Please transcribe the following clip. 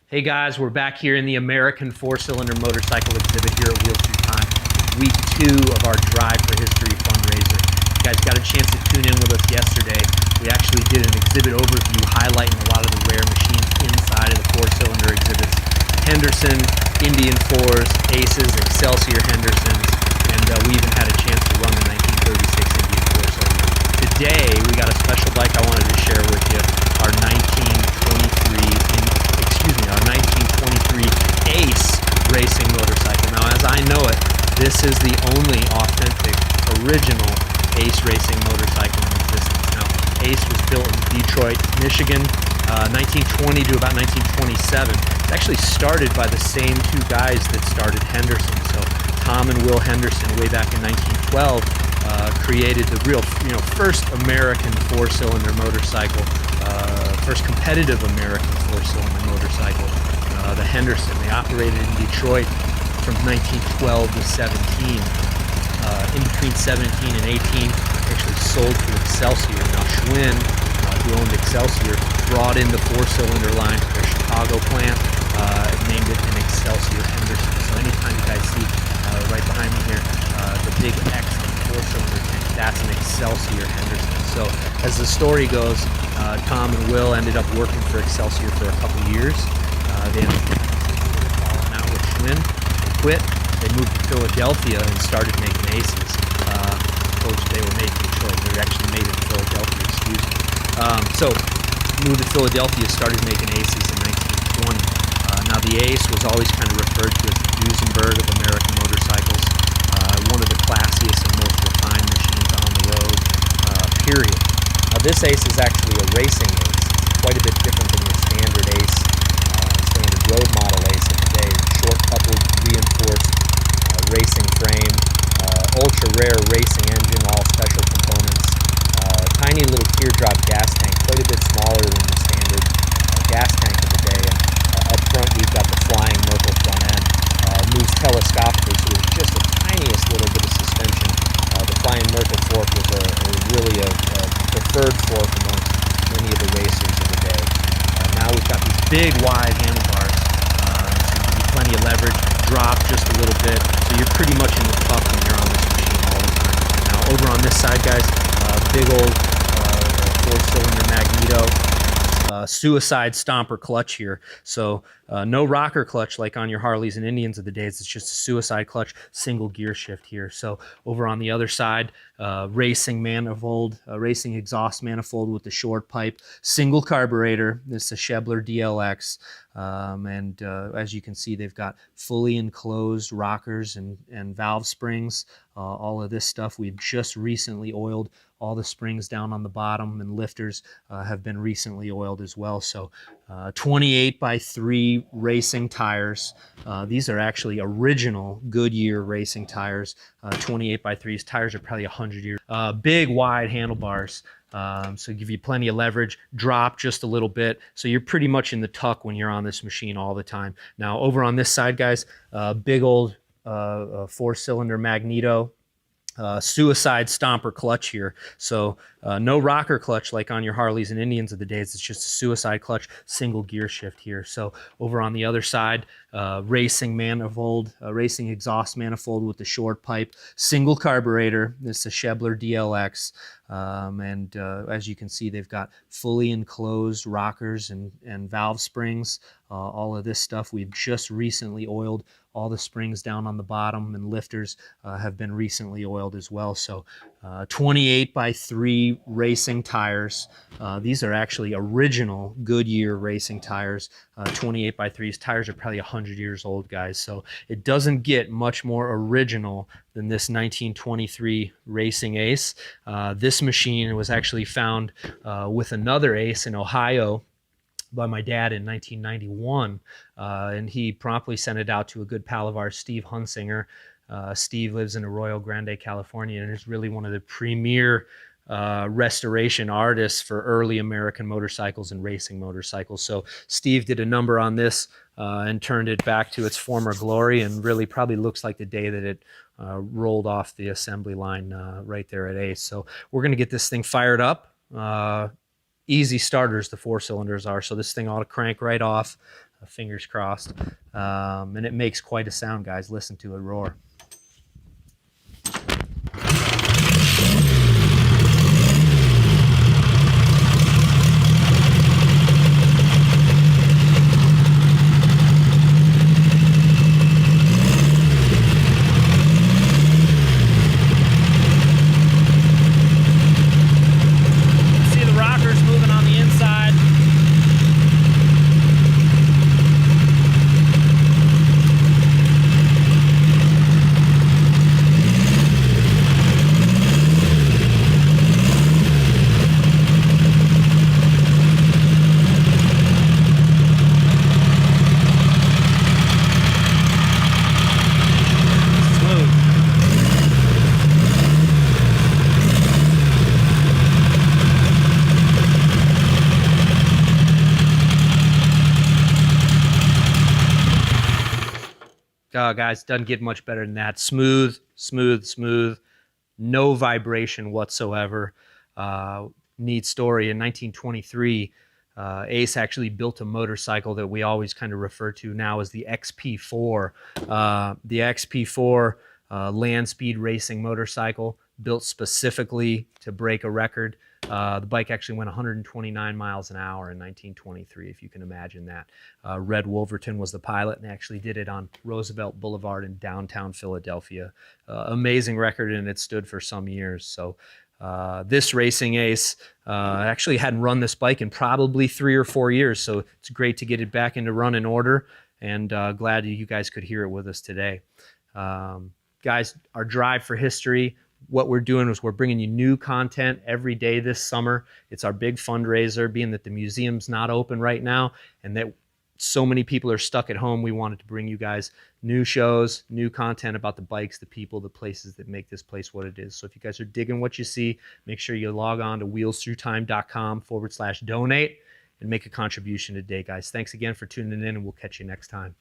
Hey guys, we're back here in the American four-cylinder motorcycle exhibit here at Wheel Through Time. Week 2 of our Drive for History fundraiser. You guys got a chance to tune in with us yesterday. We actually did an exhibit overview highlighting a lot of the rare machines inside of the four-cylinder exhibits. Henderson, Indian 4s, Aces, Excelsior Hendersons, and we even had a chance to run the 1936 Indian 4-cylinder. Today, we got a special bike I wanted to share with you, our 1923 Ace racing motorcycle. Now, as I know it, this is the only authentic, original Ace racing motorcycle in existence. Now, Ace was built in Detroit, Michigan, 1920 to about 1927. It's actually started by the same two guys that started Henderson. So Tom and Will Henderson, way back in 1912, created the real, first American four-cylinder motorcycle, first competitive American four-cylinder motorcycle, the Henderson. They operated in Detroit from 1912 to 17. In between 17 and 18, actually sold to Excelsior. Now Schwinn, who owned Excelsior, brought in the four-cylinder line to their Chicago plant, named it an Excelsior Henderson. So anytime you guys see right behind me here, the big X in the four-cylinder tank, that's an Excelsior Henderson. So as the story goes, Tom and Will ended up working for Excelsior for a couple years. They ended up falling out with Schwinn. They quit. They moved to Philadelphia and started making Aces. I told you they were made in Detroit. They were actually made in Philadelphia, excuse me. So moved to Philadelphia, started making Aces in 1920. Now the Ace was always kind of referred to as the Duesenberg of American motorcycles. One of the classiest and most refined machines on the road, period. Now this Ace is actually a racing Ace, quite a bit different than your standard Ace, standard road model Ace of today. Short coupled, reinforced racing frame, ultra rare racing engine, all special components, tiny little teardrop gas tank, quite a bit smaller than the standard gas tank of the day. And up front we've got the flying Merkle front end. Moves telescopically, so there's just the tiniest little bit of suspension. The flying Merkle fork was really a preferred fork amongst many of the racers of the day. Now we've got these big wide handlebars, so you give plenty of leverage, drop just a little bit, so you're pretty much in the tuck when you're on this machine all the time. Now over on this side, guys, big old four-cylinder magneto, suicide stomper clutch here. So no rocker clutch like on your Harleys and Indians of the days. It's just a suicide clutch, single gear shift here. So over on the other side, racing manifold, racing exhaust manifold with the short pipe, single carburetor. This is a Schebler DLX. And as you can see, they've got fully enclosed rockers and valve springs. All of this stuff we've just recently oiled. All the springs down on the bottom and lifters have been recently oiled as well. So 28x3 racing tires. These are actually original Goodyear racing tires. 28x3s. Tires are probably 100 years. Big wide handlebars. So give you plenty of leverage, drop just a little bit. So you're pretty much in the tuck when you're on this machine all the time. Now over on this side, guys, big old four-cylinder magneto. Suicide stomper clutch here. So no rocker clutch like on your Harleys and Indians of the days. It's just a suicide clutch, single gear shift here. So over on the other side, racing manifold, racing exhaust manifold with the short pipe, single carburetor. This is a Schebler DLX. And as you can see, they've got fully enclosed rockers and valve springs. All of this stuff we've just recently oiled. All the springs down on the bottom and lifters have been recently oiled as well. So 28x3 racing tires. These are actually original Goodyear racing tires. 28x3s. Tires are probably 100 years old, guys. So it doesn't get much more original than this 1923 Racing Ace. This machine was actually found with another Ace in Ohio by my dad in 1991, and he promptly sent it out to a good pal of ours, Steve Hunsinger. Steve lives in Arroyo Grande, California, and is really one of the premier restoration artists for early American motorcycles and racing motorcycles. So Steve did a number on this and turned it back to its former glory, and really probably looks like the day that it rolled off the assembly line right there at Ace. So we're going to get this thing fired up. Easy starters, the four cylinders are, so this thing ought to crank right off. fingers crossed. And it makes quite a sound, guys. Listen to it roar. Guys, doesn't get much better than that. Smooth, smooth, smooth. No vibration whatsoever. Neat story. In 1923, Ace actually built a motorcycle that we always kind of refer to now as the XP4. The XP4 land speed racing motorcycle, built specifically to break a record. The bike actually went 129 miles an hour in 1923, if you can imagine that. Red Wolverton was the pilot, and actually did it on Roosevelt Boulevard in downtown Philadelphia. Amazing record, and it stood for some years. So this racing ace actually hadn't run this bike in probably 3 or 4 years, so it's great to get it back into running order, and glad you guys could hear it with us today. Guys, our drive for history, what we're doing is we're bringing you new content every day this summer. It's our big fundraiser, being that the museum's not open right now and that so many people are stuck at home. We wanted to bring you guys new shows, new content about the bikes, the people, the places that make this place what it is. So if you guys are digging what you see, make sure you log on to wheelsthroughtime.com/donate and make a contribution today, guys. Thanks again for tuning in, and we'll catch you next time.